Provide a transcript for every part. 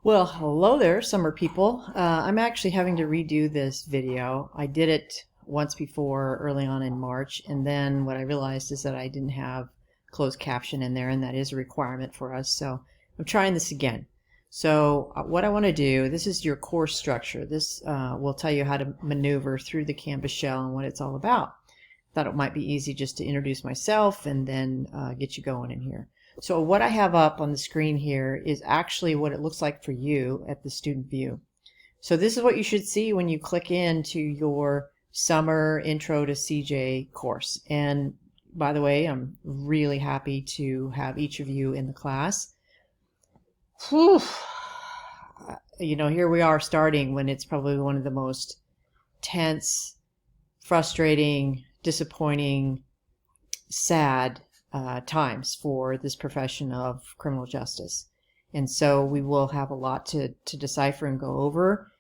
Well, hello there, summer people. I'm actually having to redo this video. I did it once before early on in March, and then what I realized is that I didn't have closed caption in there, and that is a requirement for us. So I'm trying this again. So what I want to do, this is your course structure. This will tell you how to maneuver through the Canvas shell and what it's all about. Thought it might be easy just to introduce myself and then get you going in here. So what I have up on the screen here is actually what it looks like for you at the student view. So this is what you should see when you click into your summer intro to CJ course. And by the way, I'm really happy to have each of you in the class. Whew. You know, here we are starting when it's probably one of the most tense, frustrating, disappointing, sad times for this profession of criminal justice. And so we will have a lot to decipher and go over.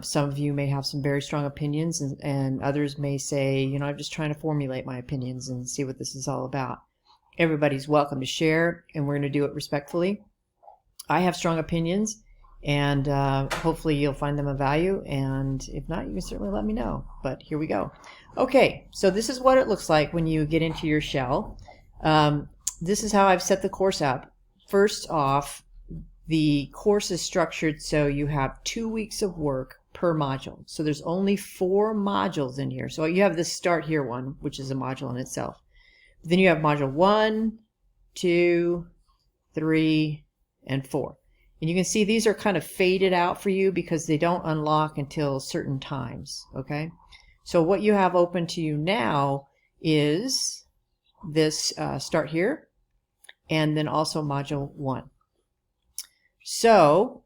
Some of you may have some very strong opinions, and others may say, you know, I'm just trying to formulate my opinions and see what this is all about. Everybody's welcome to share, and we're going to do it respectfully. I have strong opinions, and hopefully you'll find them of value, and if not, you can certainly let me know. But here we go. Okay, so this is what it looks like when you get into your shell. This is how I've set the course up. First off, the course is structured so you have 2 weeks of work per module. So there's only 4 modules in here. So you have this start here one, which is a module in itself. Then you have module 1, 2, 3, and 4. And you can see these are kind of faded out for you because they don't unlock until certain times. Okay. So what you have open to you now is this start here, and then also module 1. So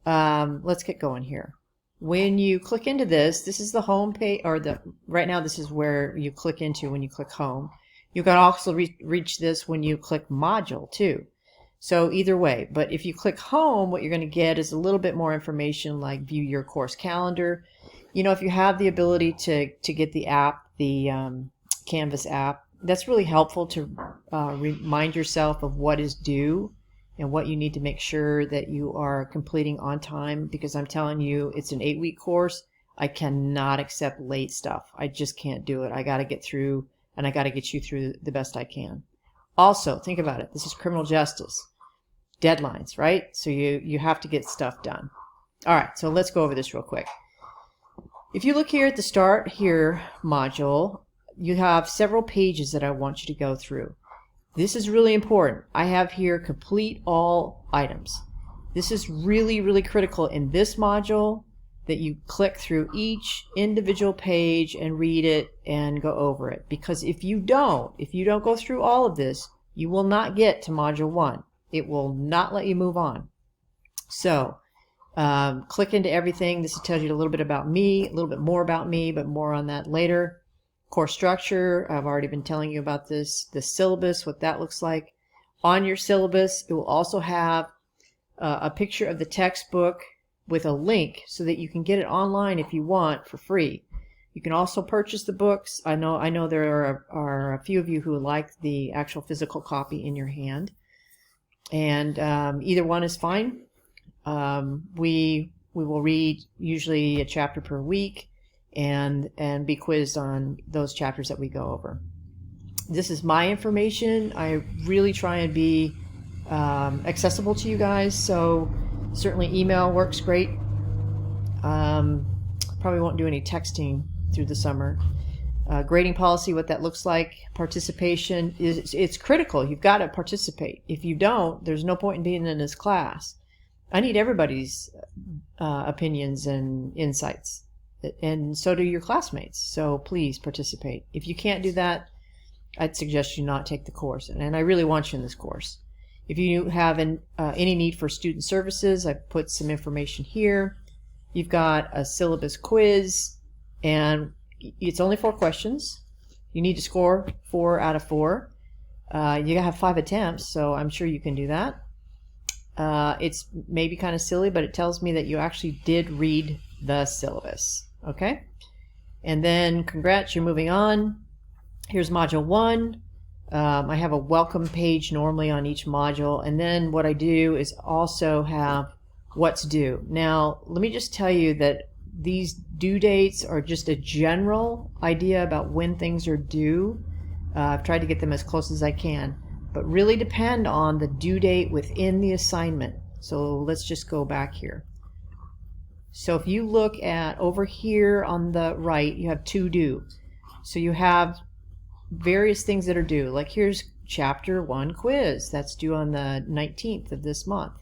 let's get going here. When you click into this, this is the home page, or right now this is where you click into when you click home. You can also reach this when you click module too. So either way, but if you click home, what you're going to get is a little bit more information, like view your course calendar. You know, if you have the ability to get the app, the Canvas app, that's really helpful to remind yourself of what is due and what you need to make sure that you are completing on time, because I'm telling you, it's an 8-week course. I cannot accept late stuff. I just can't do it. I got to get through, and I got to get you through the best I can. Also, think about it. This is criminal justice. Deadlines, right? So you have to get stuff done. All right, so let's go over this real quick. If you look here at the start here module, you have several pages that I want you to go through. This is really important. I have here complete all items. This is really, really critical in this module that you click through each individual page and read it and go over it. Because if you don't go through all of this, you will not get to module 1. It will not let you move on. So click into everything. This tells you a little bit about me, a little bit more about me, but more on that later. Course structure, I've already been telling you about this. The syllabus, what that looks like. On your syllabus, it will also have a picture of the textbook with a link so that you can get it online if you want for free. You can also purchase the books. I know there are a few of you who like the actual physical copy in your hand, and either one is fine. We will read usually a chapter per week, and be quizzed on those chapters that we go over. This is my information. I really try and be accessible to you guys, so certainly email works great. Probably won't do any texting through the summer. Grading policy, what that looks like. Participation it's critical. You've got to participate. If you don't, there's no point in being in this class. I need everybody's opinions and insights. And so do your classmates. So please participate. If you can't do that, I'd suggest you not take the course. And I really want you in this course. If you have any need for student services, I've put some information here. You've got a syllabus quiz, and it's only 4 questions. You need to score 4 out of 4. You have 5 attempts, so I'm sure you can do that. It's maybe kind of silly, but it tells me that you actually did read the syllabus. Okay, and then congrats, you're moving on. Here's module 1. I have a welcome page normally on each module, and then what I do is also have what's due. Now, let me just tell you that these due dates are just a general idea about when things are due. I've tried to get them as close as I can, but really depend on the due date within the assignment. So let's just go back here. So if you look at over here on the right, you have 2 due. So you have various things that are due. Like here's chapter 1 quiz. That's due on the 19th of this month.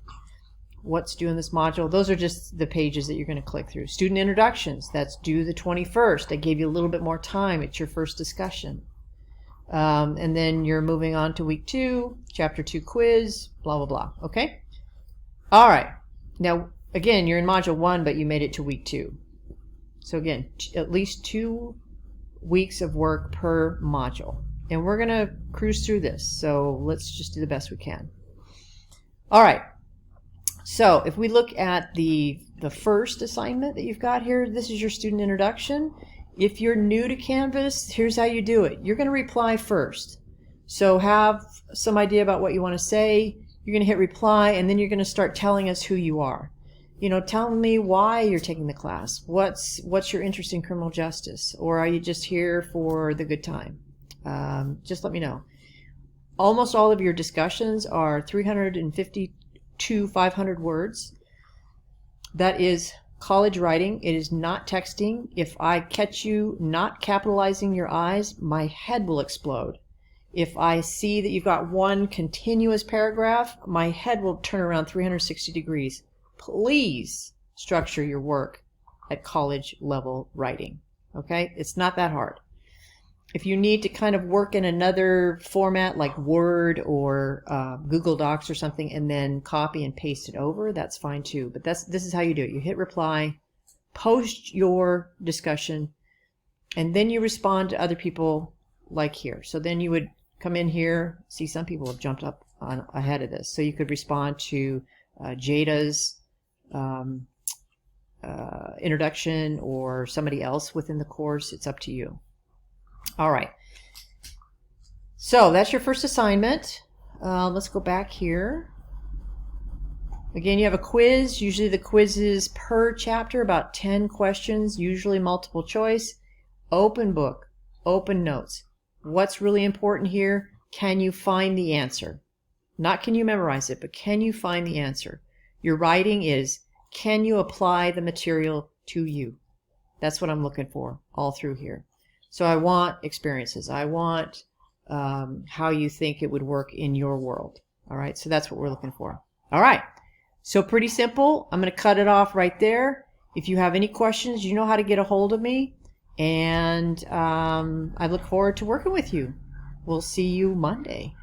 What's due in this module? Those are just the pages that you're going to click through. Student introductions. That's due the 21st. I gave you a little bit more time. It's your first discussion. And then you're moving on to week 2, chapter 2 quiz, blah, blah, blah. Okay? All right. Now, again, you're in module 1, but you made it to week 2. So again, at least 2 weeks of work per module. And we're going to cruise through this. So let's just do the best we can. All right. So if we look at the first assignment that you've got here, this is your student introduction. If you're new to Canvas, here's how you do it. You're going to reply first. So have some idea about what you want to say. You're going to hit reply, and then you're going to start telling us who you are. You know, tell me why you're taking the class. What's your interest in criminal justice? Or are you just here for the good time? Just let me know. Almost all of your discussions are 350 to 500 words. That is college writing. It is not texting. If I catch you not capitalizing your eyes, my head will explode. If I see that you've got one continuous paragraph, my head will turn around 360 degrees. Please structure your work at college level writing. Okay? It's not that hard. If you need to kind of work in another format like Word or Google Docs or something and then copy and paste it over, that's fine too. But this is how you do it. You hit reply, post your discussion, and then you respond to other people like here. So then you would come in here. See, some people have jumped up ahead of this. So you could respond to Jada's introduction or somebody else within the course. It's up to you. All right. So that's your first assignment. Let's go back here. Again, you have a quiz. Usually the quiz is per chapter, about 10 questions, usually multiple choice. Open book, open notes. What's really important here? Can you find the answer? Not can you memorize it, but can you find the answer? Your writing is, can you apply the material to you? That's what I'm looking for all through here. So I want experiences. I want how you think it would work in your world. All right, so that's what we're looking for. All right, so pretty simple. I'm going to cut it off right there. If you have any questions, you know how to get a hold of me. And I look forward to working with you. We'll see you Monday.